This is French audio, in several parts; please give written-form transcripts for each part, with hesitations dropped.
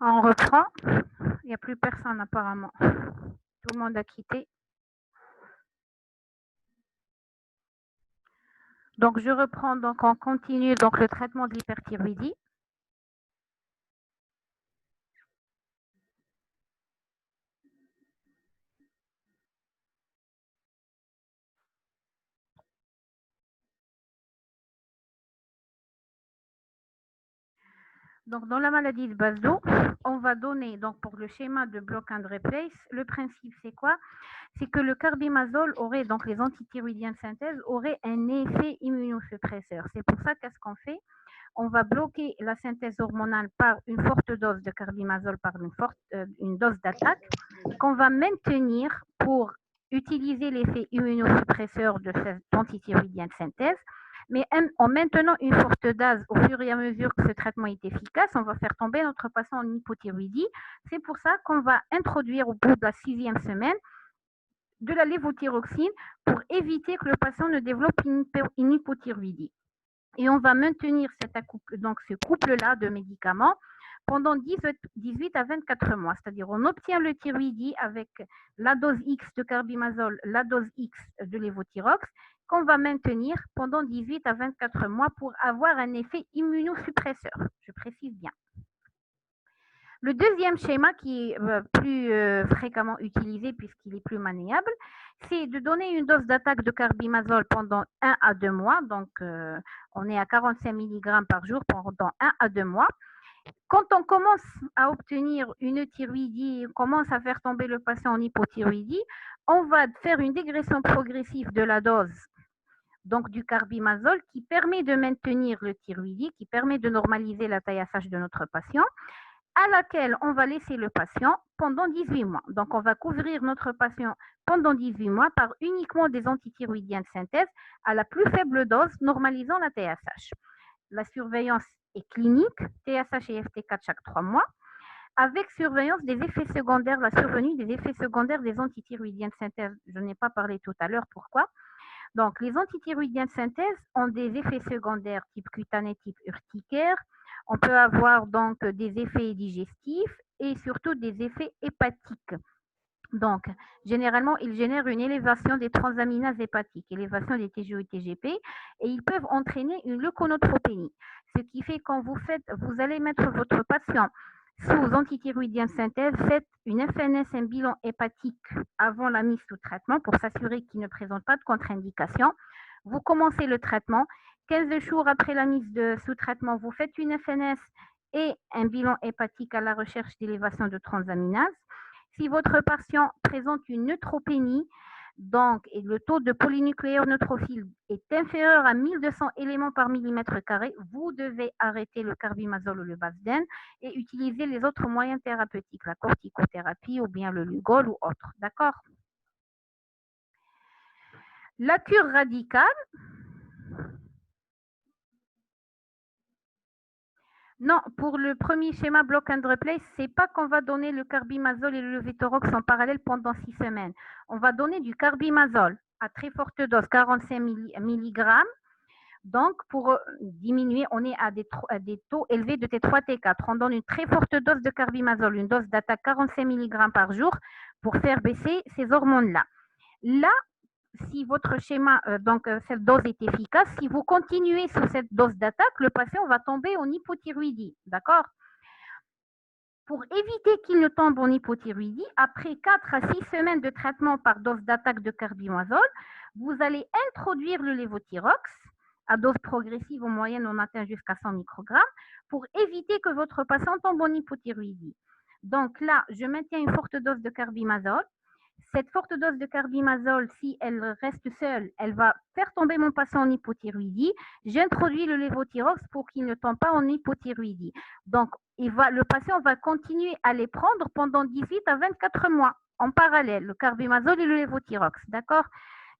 On reprend. Il n'y a plus personne apparemment. Tout le monde a quitté. Donc je reprends, donc on continue donc le traitement de l'hyperthyroïdie. Donc dans la maladie de Basedow, on va donner, donc pour le schéma de block and replace, le principe c'est quoi? C'est que le carbimazole aurait, donc les antithyroïdiens de synthèse, auraient un effet immunosuppresseur. C'est pour ça qu'est-ce qu'on fait? On va bloquer la synthèse hormonale par une forte dose de carbimazole, par une dose d'attaque, qu'on va maintenir pour utiliser l'effet immunosuppresseur de cet antithyroïdien de synthèse. Mais en maintenant une forte dose au fur et à mesure que ce traitement est efficace, on va faire tomber notre patient en hypothyroïdie. C'est pour ça qu'on va introduire au bout de la 6e semaine de la lévothyroxine pour éviter que le patient ne développe une hypothyroïdie. Et on va maintenir donc ce couple-là de médicaments pendant 18 à 24 mois. C'est-à-dire on obtient le thyroïdie avec la dose X de carbimazole, la dose X de lévothyrox, qu'on va maintenir pendant 18 à 24 mois pour avoir un effet immunosuppresseur. Je précise bien. Le deuxième schéma qui est plus fréquemment utilisé puisqu'il est plus maniable, c'est de donner une dose d'attaque de carbimazole pendant 1 à 2 mois. Donc, on est à 45 mg par jour pendant 1 à 2 mois. Quand on commence à obtenir une thyroïdie, on commence à faire tomber le patient en hypothyroïdie, on va faire une dégression progressive de la dose donc du carbimazole qui permet de maintenir le thyroïdie, qui permet de normaliser la taille ASH de notre patient, à laquelle on va laisser le patient pendant 18 mois. Donc, on va couvrir notre patient pendant 18 mois par uniquement des antithyroïdiens de synthèse à la plus faible dose, normalisant la TSH. La surveillance est clinique, TSH et FT4 chaque 3 mois, avec surveillance des effets secondaires, la survenue des effets secondaires des antithyroïdiens de synthèse. Je n'ai pas parlé tout à l'heure, pourquoi? Donc, les antithyroïdiens de synthèse ont des effets secondaires type cutané, type urticaire. On peut avoir donc des effets digestifs et surtout des effets hépatiques. Donc, généralement, ils génèrent une élévation des transaminases hépatiques, élévation des TGO et TGP, et ils peuvent entraîner une leuconotropénie. Ce qui fait quand vous allez mettre votre patient sous antithyroïdien de synthèse, faites une FNS, un bilan hépatique avant la mise sous traitement pour s'assurer qu'il ne présente pas de contre-indication. Vous commencez le traitement. 15 jours après la mise sous traitement, vous faites une FNS et un bilan hépatique à la recherche d'élévation de transaminases. Si votre patient présente une neutropénie, donc, et le taux de polynucléaire neutrophile est inférieur à 1200 éléments par millimètre carré, vous devez arrêter le carbimazole ou le Vasden et utiliser les autres moyens thérapeutiques, la corticothérapie ou bien le Lugol ou autre. D'accord? La cure radicale. Non, pour le premier schéma block and replace, c'est pas qu'on va donner le carbimazole et le lévothyrox en parallèle pendant 6 semaines. On va donner du carbimazole à très forte dose, 45 mg. Donc, pour diminuer, on est à des taux élevés de T3, T4. On donne une très forte dose de carbimazole, une dose d'attaque 45 mg par jour pour faire baisser ces hormones-là. Là, si votre schéma, cette dose est efficace, si vous continuez sous cette dose d'attaque, le patient va tomber en hypothyroïdie. D'accord? Pour éviter qu'il ne tombe en hypothyroïdie, après 4 à 6 semaines de traitement par dose d'attaque de carbimazole, vous allez introduire le lévothyrox à dose progressive. En moyenne, on atteint jusqu'à 100 microgrammes pour éviter que votre patient tombe en hypothyroïdie. Donc là, je maintiens une forte dose de carbimazole. Cette forte dose de carbimazole, si elle reste seule, elle va faire tomber mon patient en hypothyroïdie. J'introduis le lévothyrox pour qu'il ne tombe pas en hypothyroïdie. Donc, le patient va continuer à les prendre pendant 18 à 24 mois en parallèle, le carbimazole et le lévothyrox. D'accord?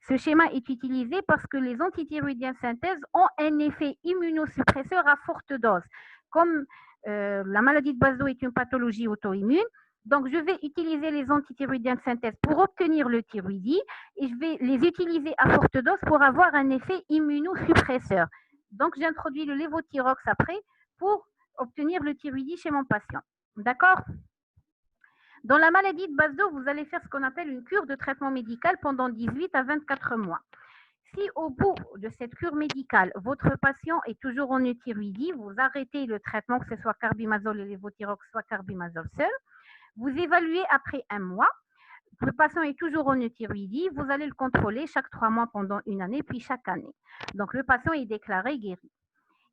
Ce schéma est utilisé parce que les antithyroïdiens de synthèse ont un effet immunosuppresseur à forte dose. Comme la maladie de Basedow est une pathologie auto-immune, donc je vais utiliser les antithyroïdiens de synthèse pour obtenir le thyroïdie et je vais les utiliser à forte dose pour avoir un effet immunosuppresseur. Donc j'introduis le lévothyrox après pour obtenir le thyroïdie chez mon patient. D'accord? Dans la maladie de base d'eau, vous allez faire ce qu'on appelle une cure de traitement médical pendant 18 à 24 mois. Si au bout de cette cure médicale, votre patient est toujours en euthyroïdie, vous arrêtez le traitement, que ce soit carbimazole et lévothyrox, soit carbimazole seul, vous évaluez après un mois, le patient est toujours en euthyroïdie, vous allez le contrôler chaque 3 mois pendant une année, puis chaque année. Donc le patient est déclaré guéri.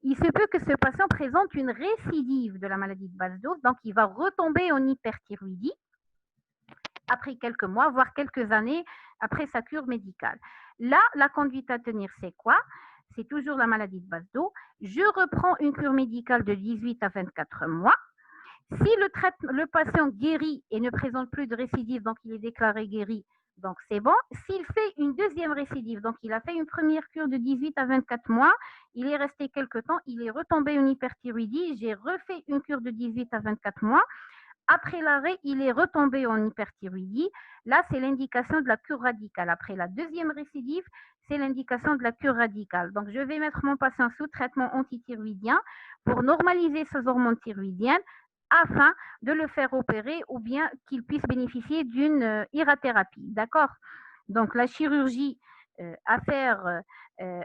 Il se peut que ce patient présente une récidive de la maladie de base d'eau, donc il va retomber en hyperthyroïdie après quelques mois, voire quelques années après sa cure médicale. Là, la conduite à tenir, c'est quoi? C'est toujours la maladie de base d'eau. Je reprends une cure médicale de 18 à 24 mois. Si le patient guérit et ne présente plus de récidive, donc il est déclaré guéri, donc c'est bon. S'il fait une deuxième récidive, donc il a fait une première cure de 18 à 24 mois, il est resté quelques temps, il est retombé en hyperthyroïdie, j'ai refait une cure de 18 à 24 mois, après l'arrêt, il est retombé en hyperthyroïdie. Là, c'est l'indication de la cure radicale. Après la deuxième récidive, c'est l'indication de la cure radicale. Donc, je vais mettre mon patient sous traitement antithyroïdien pour normaliser ses hormones thyroïdiennes afin de le faire opérer ou bien qu'il puisse bénéficier d'une irathérapie. D'accord? Donc, la chirurgie à faire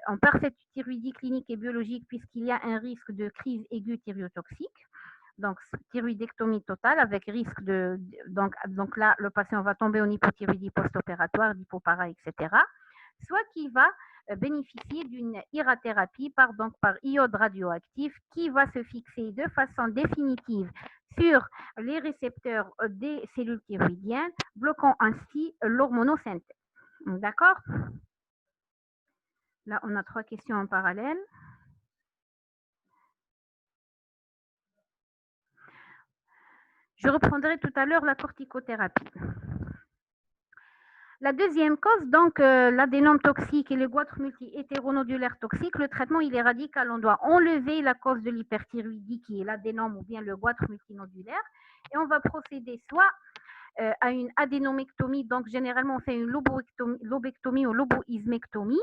en parfaite thyroïdie clinique et biologique puisqu'il y a un risque de crise aiguë thyrotoxique. Donc, thyroïdectomie totale avec risque donc là, le patient va tomber en hypothyroïdie post-opératoire, d'hypopara, etc. Soit qu'il va bénéficier d'une irathérapie par iode radioactif qui va se fixer de façon définitive sur les récepteurs des cellules thyroïdiennes, bloquant ainsi l'hormonosynthèse. D'accord? Là, on a 3 questions en parallèle. Je reprendrai tout à l'heure la corticothérapie. La deuxième cause, donc l'adénome toxique et le goitre multi-hétéronodulaire toxique, le traitement il est radical. On doit enlever la cause de l'hyperthyroïdie qui est l'adénome ou bien le goitre multinodulaire et on va procéder soit à une adénomectomie, donc généralement on fait une lobectomie ou loboismectomie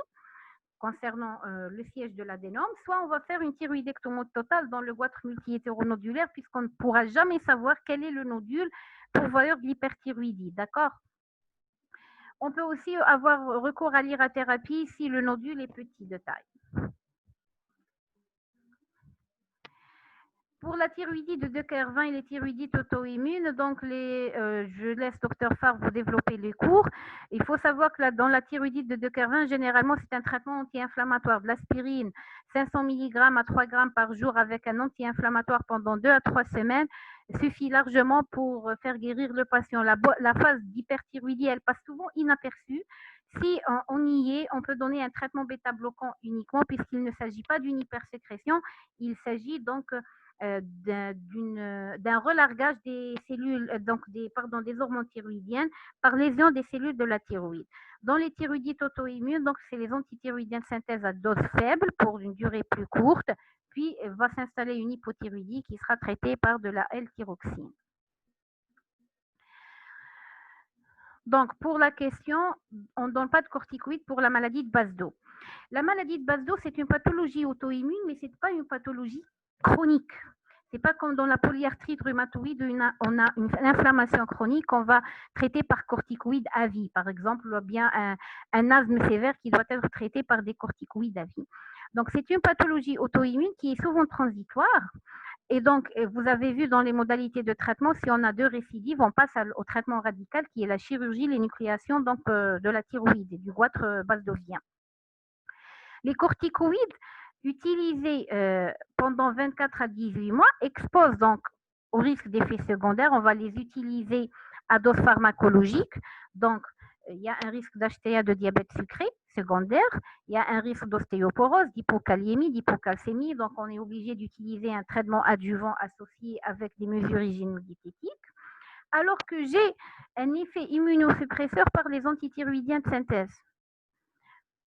concernant le siège de l'adénome, soit on va faire une thyroïdectomie totale dans le goitre multi-hétéronodulaire puisqu'on ne pourra jamais savoir quel est le nodule pourvoyeur de l'hyperthyroïdie, d'accord? On peut aussi avoir recours à l'irathérapie si le nodule est petit de taille. Pour la thyroïdite de Decker-20 et les thyroïdites auto-immunes, donc je laisse Dr Farr vous développer les cours. Il faut savoir que dans la thyroïdite de Decker-20, généralement, c'est un traitement anti-inflammatoire, de l'aspirine, 500 mg à 3 g par jour avec un anti-inflammatoire pendant 2 à 3 semaines suffit largement pour faire guérir le patient. La phase d'hyperthyroïdie, elle passe souvent inaperçue. Si on y est, on peut donner un traitement bêta-bloquant uniquement puisqu'il ne s'agit pas d'une hypersécrétion, il s'agit donc d'un relargage des cellules, des hormones thyroïdiennes par lésion des cellules de la thyroïde. Dans les thyroïdites auto-immunes, donc c'est les antithyroïdiens de synthèse à dose faible pour une durée plus courte, puis va s'installer une hypothyroïdie qui sera traitée par de la L-thyroxine. Donc, pour la question, on ne donne pas de corticoïdes pour la maladie de base d'eau. La maladie de base d'eau, c'est une pathologie auto-immune, mais ce n'est pas une pathologie chronique. Ce n'est pas comme dans la polyarthrite rhumatoïde, on a une inflammation chronique qu'on va traiter par corticoïdes à vie, par exemple, ou bien un asthme sévère qui doit être traité par des corticoïdes à vie. Donc, c'est une pathologie auto-immune qui est souvent transitoire. Et donc, vous avez vu dans les modalités de traitement, si on a 2 récidives, on passe au traitement radical qui est la chirurgie, l'énucléation de la thyroïde et du goitre basdovien. Les corticoïdes utilisés pendant 24 à 18 mois exposent donc au risque d'effets secondaires. On va les utiliser à dose pharmacologique. Donc, il y a un risque d'HTA de diabète sucré secondaire, il y a un risque d'ostéoporose, d'hypokaliémie, d'hypocalcémie. Donc, on est obligé d'utiliser un traitement adjuvant associé avec des mesures hygiéno-diététiques. Alors que j'ai un effet immunosuppresseur par les antithyroïdiens de synthèse.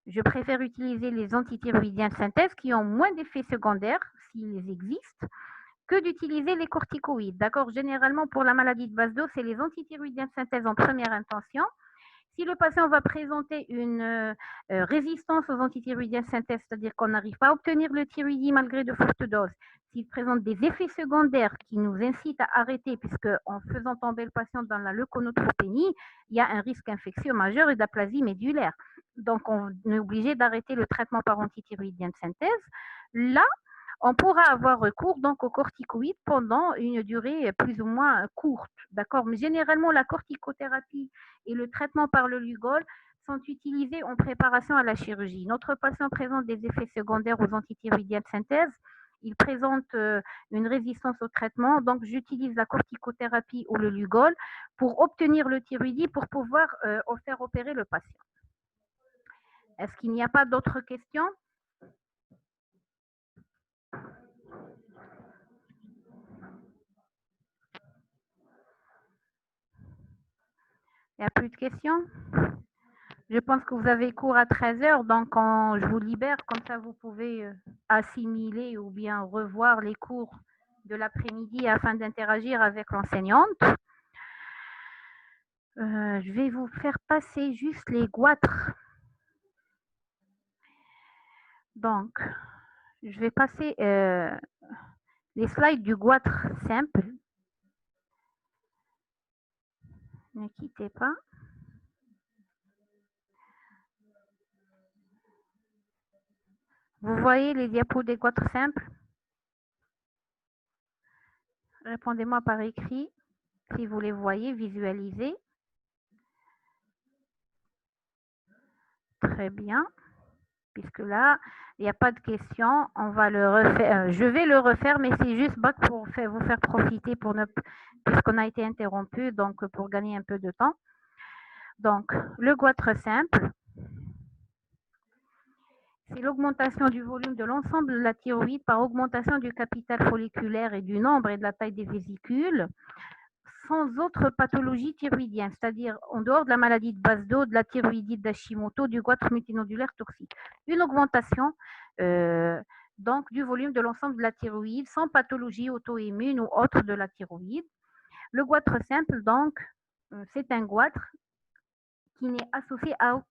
Je préfère utiliser les antithyroïdiens de synthèse qui ont moins d'effets secondaires, s'ils existent, que d'utiliser les corticoïdes. D'accord? Généralement, pour la maladie de base d'eau, c'est les antithyroïdiens de synthèse en première intention Si le patient va présenter une résistance aux antithyroïdiens synthèse, c'est-à-dire qu'on n'arrive pas à obtenir le thyroïdie malgré de fortes doses, s'il présente des effets secondaires qui nous incitent à arrêter, puisque en faisant tomber le patient dans la leuconeutropénie, il y a un risque infectieux majeur et d'aplasie médulaire. Donc, on est obligé d'arrêter le traitement par antithyroïdien de synthèse. Là, on pourra avoir recours donc aux corticoïdes pendant une durée plus ou moins courte, d'accord? Mais généralement, la corticothérapie et le traitement par le Lugol sont utilisés en préparation à la chirurgie. Notre patient présente des effets secondaires aux antithyroïdiens de synthèse. Il présente une résistance au traitement, donc j'utilise la corticothérapie ou le Lugol pour obtenir le thyroïdie pour pouvoir faire opérer le patient. Est-ce qu'il n'y a pas d'autres questions? Il n'y a plus de questions? Je pense que vous avez cours à 13h, donc je vous libère, comme ça vous pouvez assimiler ou bien revoir les cours de l'après-midi afin d'interagir avec l'enseignante. Je vais vous faire passer juste les goitres. Donc, je vais passer les slides du goitre simple. Ne quittez pas. Vous voyez les diapos des goitres simples? Répondez-moi par écrit si vous les voyez, visualisez. Très bien. Puisque là, il n'y a pas de question, on va le refaire. Je vais le refaire, mais c'est juste pour vous faire profiter puisqu'on a été interrompu, donc pour gagner un peu de temps. Donc, le goitre simple, c'est l'augmentation du volume de l'ensemble de la thyroïde par augmentation du capital folliculaire et du nombre et de la taille des vésicules, sans autre pathologie thyroïdienne, c'est-à-dire en dehors de la maladie de base d'eau, de la thyroïdite d'Hashimoto, du goitre multinodulaire toxique. Une augmentation donc du volume de l'ensemble de la thyroïde sans pathologie auto-immune ou autre de la thyroïde. Le goitre simple, donc, c'est un goitre qui n'est associé à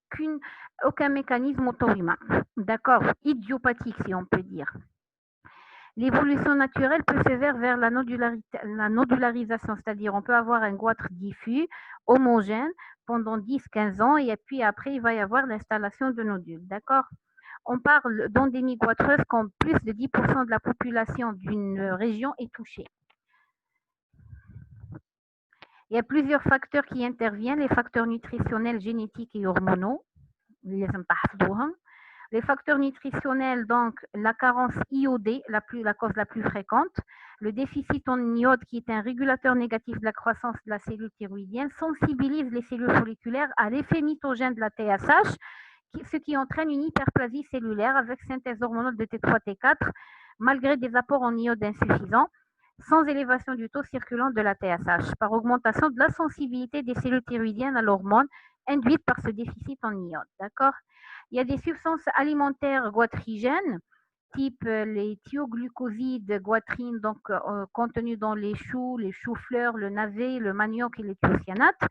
aucun mécanisme auto-humain, d'accord, idiopathique si on peut dire. L'évolution naturelle peut se faire vers la nodularisation, c'est-à-dire on peut avoir un goitre diffus, homogène, pendant 10-15 ans, et puis après, il va y avoir l'installation de nodules, d'accord? On parle d'endémie goîtreuse quand plus de 10% de la population d'une région est touchée. Il y a plusieurs facteurs qui interviennent, les facteurs nutritionnels, génétiques et hormonaux. Les facteurs nutritionnels, donc la carence iodée, la cause la plus fréquente, le déficit en iode qui est un régulateur négatif de la croissance de la cellule thyroïdienne, sensibilise les cellules folliculaires à l'effet mitogène de la TSH, ce qui entraîne une hyperplasie cellulaire avec synthèse hormonale de T3, T4, malgré des apports en iode insuffisants, sans élévation du taux circulant de la TSH, par augmentation de la sensibilité des cellules thyroïdiennes à l'hormone induite par ce déficit en iode. D'accord? Il y a des substances alimentaires goitrigènes, type les thioglucosides goitrines, donc contenus dans les choux-fleurs, le navet, le manioc et les thiocyanates.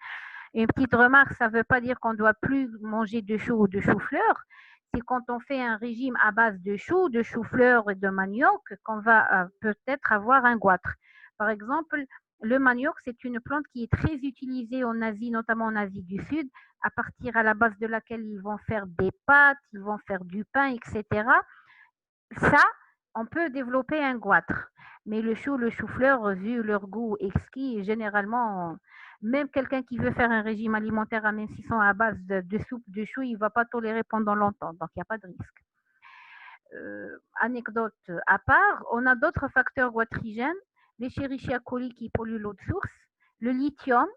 Une petite remarque, ça ne veut pas dire qu'on ne doit plus manger de choux ou de choux-fleurs. C'est quand on fait un régime à base de choux, de choux-fleurs et de manioc qu'on va peut-être avoir un goitre. Par exemple, le manioc, c'est une plante qui est très utilisée en Asie, notamment en Asie du Sud, à partir à la base de laquelle ils vont faire des pâtes, ils vont faire du pain, etc. Ça, on peut développer un goitre. Mais le chou, le chou-fleur, vu leur goût exquis, généralement, même quelqu'un qui veut faire un régime alimentaire amincissant à base de soupe de chou, il ne va pas tolérer pendant longtemps. Donc, il n'y a pas de risque. Anecdote à part, on a d'autres facteurs goitrigènes, l'Escherichia coli qui pollue l'eau de source, le lithium,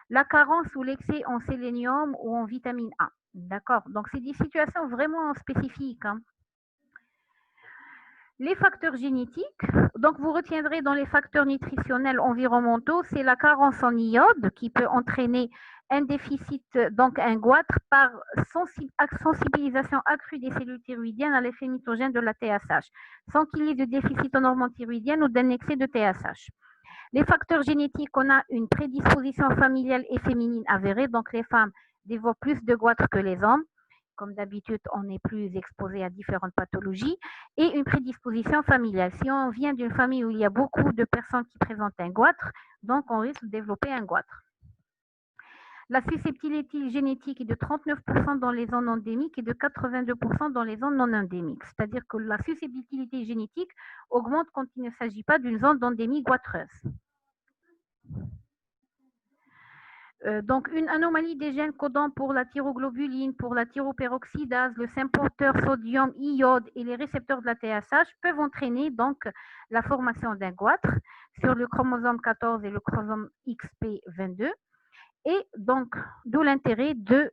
la carence ou l'excès en sélénium ou en vitamine A. D'accord? Donc, c'est des situations vraiment spécifiques. Hein. Les facteurs génétiques, donc vous retiendrez dans les facteurs nutritionnels environnementaux, c'est la carence en iode qui peut entraîner un déficit, donc un goitre par sensibilisation accrue des cellules thyroïdiennes à l'effet mitogène de la TSH, sans qu'il y ait de déficit en hormones thyroïdiennes ou d'un excès de TSH. Les facteurs génétiques, on a une prédisposition familiale et féminine avérée, donc les femmes développent plus de goitres que les hommes. Comme d'habitude, on est plus exposé à différentes pathologies et une prédisposition familiale. Si on vient d'une famille où il y a beaucoup de personnes qui présentent un goitre, donc on risque de développer un goitre. La susceptibilité génétique est de 39% dans les zones endémiques et de 82% dans les zones non endémiques. C'est-à-dire que la susceptibilité génétique augmente quand il ne s'agit pas d'une zone d'endémie goitreuse. Donc, une anomalie des gènes codant pour la thyroglobuline, pour la thyroperoxydase, le symporteur sodium-iode et les récepteurs de la TSH peuvent entraîner donc la formation d'un goitre sur le chromosome 14 et le chromosome XP22. Et donc, d'où l'intérêt de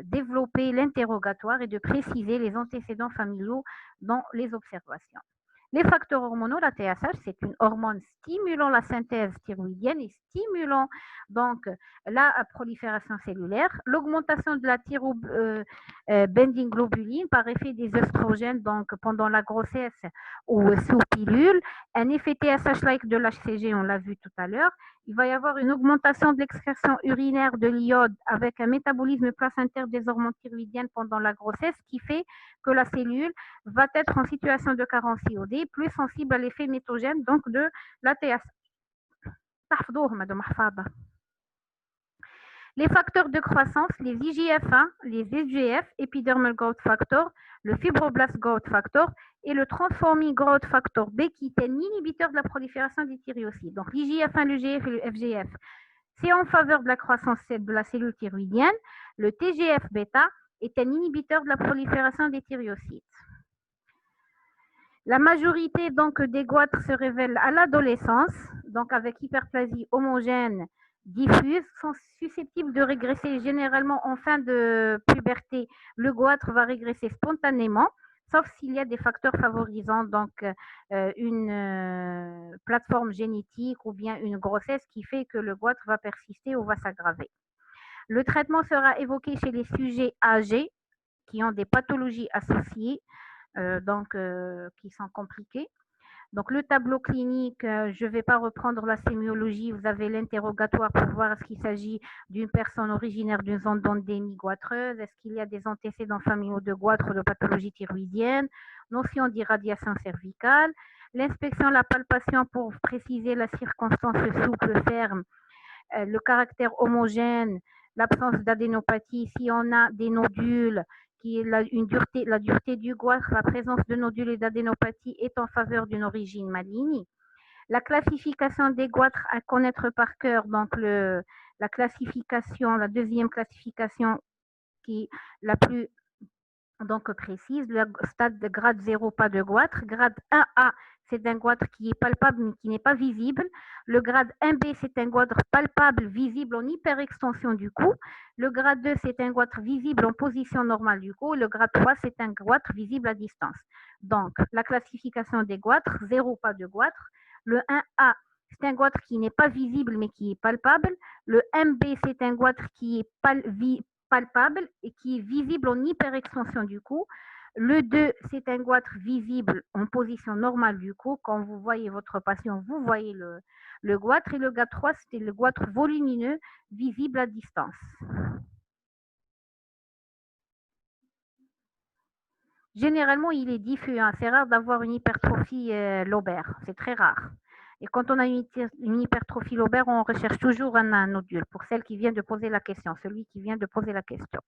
développer l'interrogatoire et de préciser les antécédents familiaux dans les observations. Les facteurs hormonaux, la TSH, c'est une hormone stimulant la synthèse thyroïdienne et stimulant donc la prolifération cellulaire. L'augmentation de la thyrobending globuline par effet des œstrogènes donc pendant la grossesse ou sous pilule. Un effet TSH-like de l'HCG, on l'a vu tout à l'heure. Il va y avoir une augmentation de l'excrétion urinaire de l'iode avec un métabolisme placentaire des hormones thyroïdiennes pendant la grossesse qui fait que la cellule va être en situation de carence iodée, plus sensible à l'effet méthogène donc de la TSH. Les facteurs de croissance, les IGF-1, les SGF, Epidermal Growth Factor, le Fibroblast Growth Factor et le Transforming Growth Factor B qui est un inhibiteur de la prolifération des thyroïcytes. Donc l'IGF-1, l'EGF et le FGF, c'est en faveur de la croissance de la cellule thyroïdienne. Le TGF-bêta est un inhibiteur de la prolifération des thyroïcytes. La majorité donc des goitres se révèlent à l'adolescence, donc avec hyperplasie homogène diffuse, sont susceptibles de régresser généralement en fin de puberté. Le goitre va régresser spontanément, sauf s'il y a des facteurs favorisant donc une plateforme génétique ou bien une grossesse qui fait que le goitre va persister ou va s'aggraver. Le traitement sera évoqué chez les sujets âgés qui ont des pathologies associées, qui sont compliquées. Donc, le tableau clinique, je ne vais pas reprendre la sémiologie. Vous avez l'interrogatoire pour voir est-ce qu'il s'agit d'une personne originaire d'une zone d'endémie goitreuse, est-ce qu'il y a des antécédents familiaux de goitre ou de pathologie thyroïdienne, notion d'irradiation cervicale, l'inspection, la palpation pour préciser la circonstance souple, ferme, le caractère homogène, l'absence d'adénopathie, si on a des nodules, qui est la dureté du goitre, la présence de nodules et d'adénopathie est en faveur d'une origine maligne. La classification des goitres à connaître par cœur, donc la deuxième classification qui est la plus donc précise, le stade de grade 0, pas de goitre. Grade 1A, c'est un goitre qui est palpable mais qui n'est pas visible. Le grade 1B, c'est un goitre palpable, visible en hyperextension du cou. Le grade 2, c'est un goitre visible en position normale du cou. Le grade 3, c'est un goitre visible à distance. Donc, la classification des goitres, 0, pas de goitre. Le 1A, c'est un goitre qui n'est pas visible mais qui est palpable. Le 1B, c'est un goitre qui est palpable et qui est visible en hyperextension du cou. Le 2, c'est un goitre visible en position normale du cou. Quand vous voyez votre patient, vous voyez le goitre. Et le grade 3, c'était le goitre volumineux visible à distance. Généralement, il est diffus. C'est rare d'avoir une hypertrophie lobaire. C'est très rare. Et quand on a une hypertrophie lobaire, on recherche toujours un nodule. Pour celle qui vient de poser la question, celui qui vient de poser la question.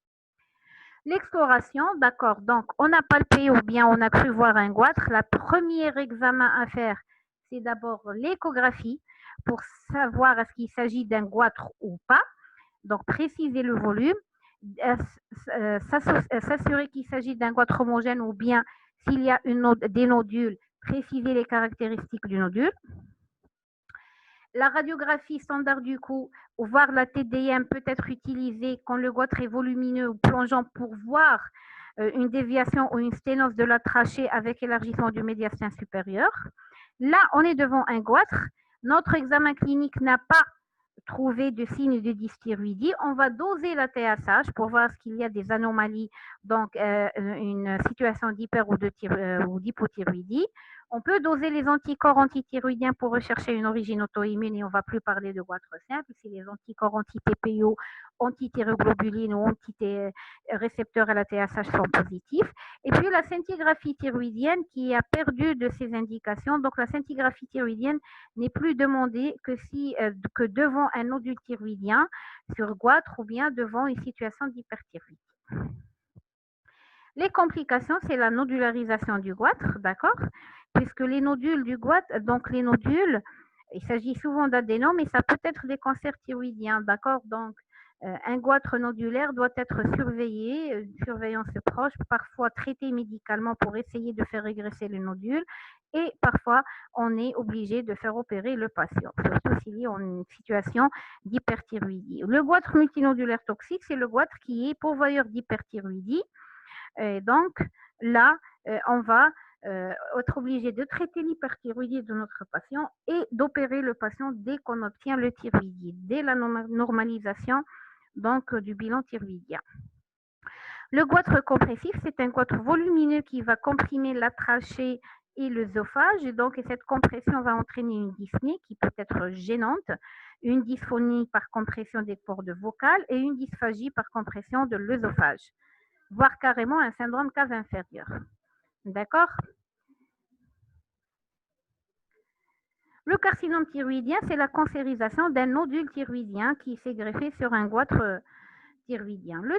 L'exploration, d'accord. Donc, on a palpé ou bien on a cru voir un goitre. Le premier examen à faire, c'est d'abord l'échographie pour savoir est-ce qu'il s'agit d'un goitre ou pas. Donc, préciser le volume, s'assurer qu'il s'agit d'un goitre homogène ou bien s'il y a des nodules, préciser les caractéristiques du nodule. La radiographie standard du cou, ou voir la TDM peut être utilisée quand le goitre est volumineux ou plongeant pour voir une déviation ou une sténose de la trachée avec élargissement du médiastin supérieur. Là, on est devant un goitre. Notre examen clinique n'a pas trouvé de signes de dysthyroïdie. On va doser la TSH pour voir s'il y a des anomalies, donc une situation d'hyper ou d'hypothyroïdie. On peut doser les anticorps antithyroïdiens pour rechercher une origine auto-immune et on ne va plus parler de goitre simple. C'est les anticorps anti-TPO, anti-thyroglobuline ou anti-récepteurs à la TSH sont positifs. Et puis la scintigraphie thyroïdienne qui a perdu de ses indications. Donc la scintigraphie thyroïdienne n'est plus demandée que devant un nodule thyroïdien sur goitre ou bien devant une situation d'hyperthyroïdie. Les complications, c'est la nodularisation du goitre, d'accord? Puisque les nodules du goitre, donc les nodules, il s'agit souvent d'adénomes, mais ça peut être des cancers thyroïdiens, d'accord? Donc, un goitre nodulaire doit être surveillé, une surveillance proche, parfois traité médicalement pour essayer de faire régresser le nodule, et parfois on est obligé de faire opérer le patient, surtout s'il est en une situation d'hyperthyroïdie. Le goitre multinodulaire toxique, c'est le goitre qui est pourvoyeur d'hyperthyroïdie. Et donc, là, on va être obligé de traiter l'hyperthyroïdie de notre patient et d'opérer le patient dès qu'on obtient le thyroïdie, dès la normalisation donc, du bilan thyroïdien. Le goitre compressif, c'est un goitre volumineux qui va comprimer la trachée et l'œsophage. Et donc, cette compression va entraîner une dyspnée qui peut être gênante, une dysphonie par compression des cordes vocales et une dysphagie par compression de l'œsophage, voire carrément un syndrome cave inférieure. D'accord? Le carcinome thyroïdien, c'est la cancérisation d'un nodule thyroïdien qui s'est greffé sur un goitre thyroïdien. Le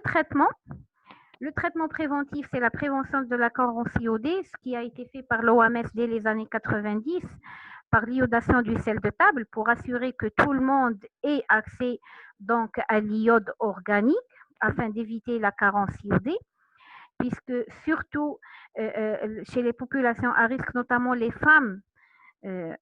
traitement préventif, c'est la prévention de la carence iodée, ce qui a été fait par l'OMS dès les années 90, par l'iodation du sel de table pour assurer que tout le monde ait accès donc à l'iode organique afin d'éviter la carence iodée, puisque surtout chez les populations à risque, notamment les femmes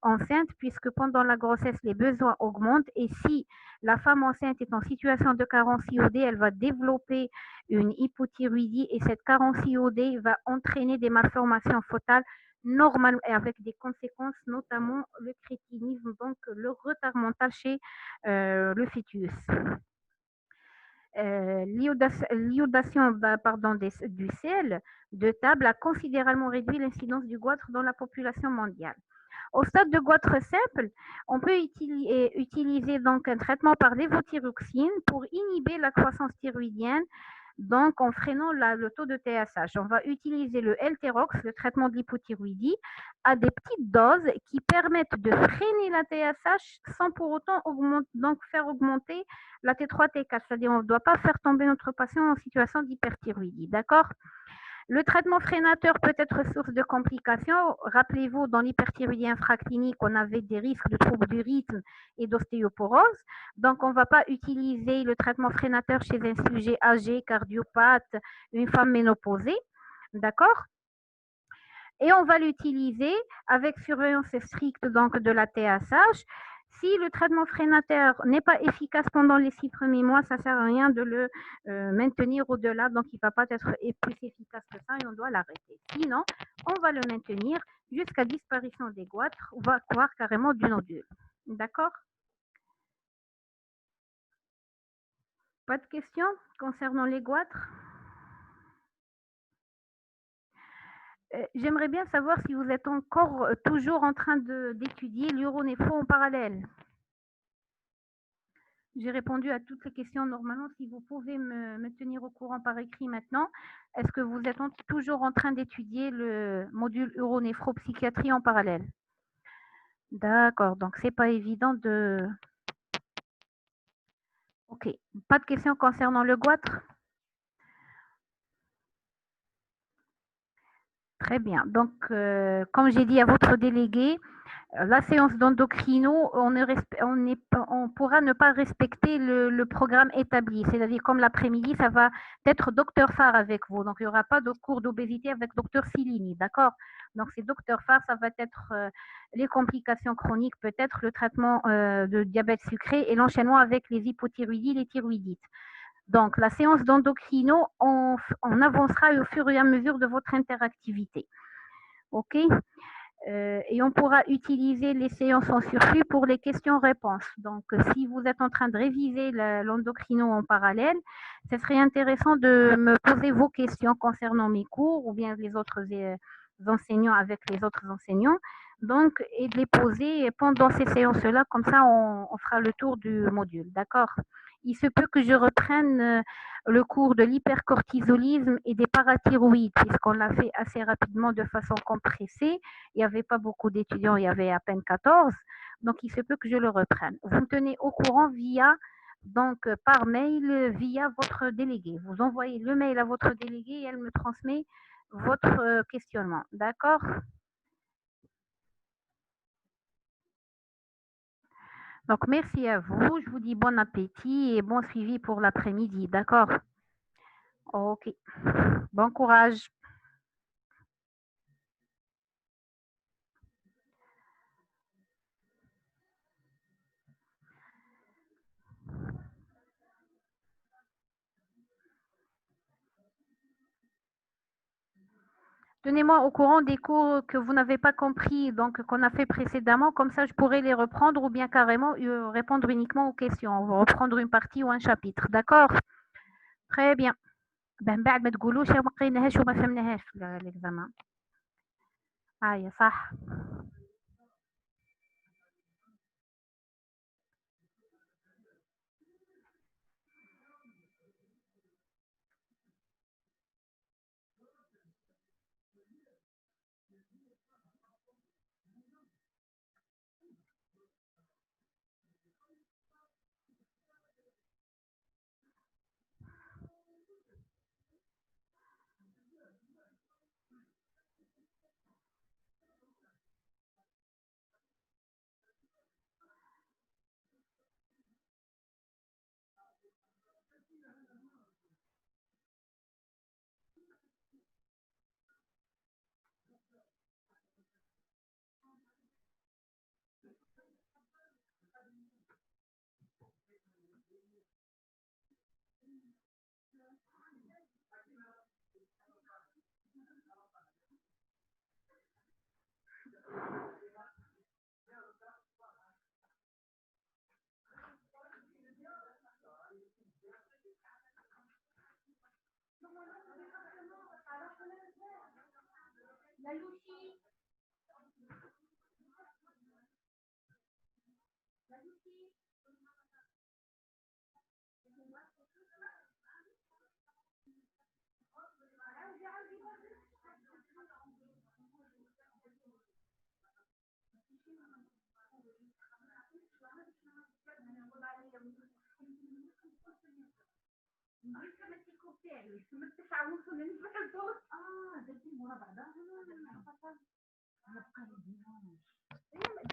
enceinte, puisque pendant la grossesse, les besoins augmentent et si la femme enceinte est en situation de carence iodée, elle va développer une hypothyroïdie et cette carence iodée va entraîner des malformations fœtales normales et avec des conséquences, notamment le crétinisme, donc le retard mental chez le fœtus. L'iodation du sel de table a considérablement réduit l'incidence du goitre dans la population mondiale. Au stade de goitre simple, on peut utiliser donc un traitement par lévothyroxine pour inhiber la croissance thyroïdienne, donc en freinant le taux de TSH. On va utiliser le L-Therox, le traitement de l'hypothyroïdie, à des petites doses qui permettent de freiner la TSH sans pour autant faire augmenter la T3, T4. C'est-à-dire on ne doit pas faire tomber notre patient en situation d'hyperthyroïdie. D'accord? Le traitement freinateur peut être source de complications. Rappelez-vous, dans l'hyperthyroïdie infraclinique, on avait des risques de troubles du rythme et d'ostéoporose. Donc, on ne va pas utiliser le traitement freinateur chez un sujet âgé, cardiopathe, une femme ménopausée. D'accord? Et on va l'utiliser avec surveillance stricte donc, de la TSH. Si le traitement freinateur n'est pas efficace pendant les 6 premiers mois, ça ne sert à rien de le maintenir au-delà. Donc, il ne va pas être plus efficace que ça et on doit l'arrêter. Sinon, on va le maintenir jusqu'à disparition des goitres, voire carrément du nodule. D'accord? Pas de questions concernant les goitres? J'aimerais bien savoir si vous êtes encore toujours en train d'étudier l'uronéphro en parallèle. J'ai répondu à toutes les questions normalement. Si vous pouvez me tenir au courant par écrit maintenant, est-ce que vous êtes toujours en train d'étudier le module uronéphropsychiatrie en parallèle? D'accord, donc c'est pas évident de... Ok, pas de questions concernant le goitre? Très bien, donc comme j'ai dit à votre délégué, la séance d'endocrino, on pourra ne pas respecter le programme établi. C'est-à-dire, comme l'après-midi, ça va être docteur Farr avec vous. Donc, il n'y aura pas de cours d'obésité avec docteur Silini, d'accord? Donc, c'est docteur Farr, ça va être les complications chroniques, peut-être le traitement de diabète sucré et l'enchaînement avec les hypothyroïdies, les thyroïdites. Donc, la séance d'endocrino, on avancera au fur et à mesure de votre interactivité. OK? Et on pourra utiliser les séances en surplus pour les questions-réponses. Donc, si vous êtes en train de réviser l'endocrino en parallèle, ce serait intéressant de me poser vos questions concernant mes cours ou bien les autres enseignants avec les autres enseignants. Donc, et de les poser pendant ces séances-là, comme ça on fera le tour du module, d'accord? Il se peut que je reprenne le cours de l'hypercortisolisme et des parathyroïdes, puisqu'on l'a fait assez rapidement de façon compressée. Il n'y avait pas beaucoup d'étudiants, il y avait à peine 14. Donc, il se peut que je le reprenne. Vous me tenez au courant via, donc, par mail, via votre délégué. Vous envoyez le mail à votre délégué et elle me transmet votre questionnement. D'accord? Donc, merci à vous. Je vous dis bon appétit et bon suivi pour l'après-midi. D'accord? Ok. Bon courage. Tenez-moi au courant des cours que vous n'avez pas compris, donc qu'on a fait précédemment. Comme ça, je pourrais les reprendre ou bien carrément répondre uniquement aux questions. Reprendre une partie ou un chapitre. D'accord? Très bien. من بعد ما تقولوش ما قريناهاش وما فهمناهاش في l'examen. صح.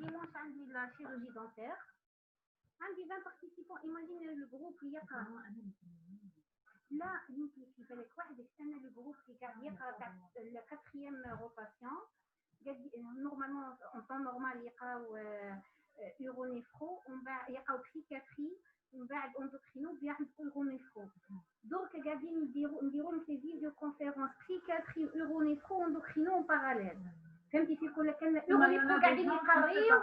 Dimanche عندي la chirurgie dentaire. عندي 20 participants. Imagine le groupe اللي يقرا. لا يمكن كيف لك واحد استنى le groupe اللي قاعد يقرا تاع la quatrième rotation. Normalement en temps normal يقراو uronéphro ومن بعد يقراو psychiatrie ومن بعد endocrino بيعملوا uronéphro. Donc قاعدين نديروا لهم في فيديو كونفérence psychiatrie uronéphro endocrino en parallèle. فهمتي في كل كلمه uronéphro قاعدين يقريو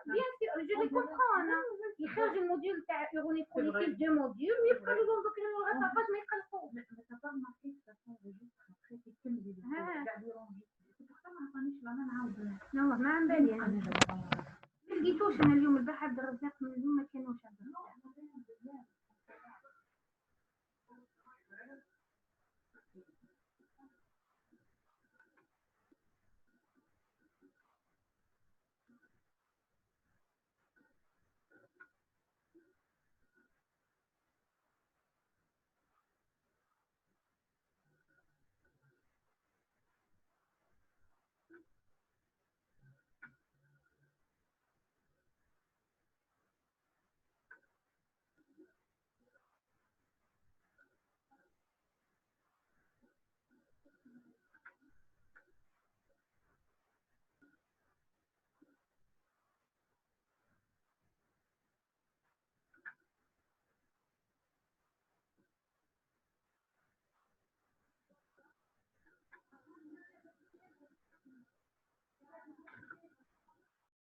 bien sûr je les comprends انا يخرج الموديول تاع uronéphro les fiches de module ويبقى لهم endocrino الغطاء ما يقلقوا والله ما عم بالي انا ما لقيتوش انا اليوم البحر الرزاق من اليوم ما كانوش عندنا.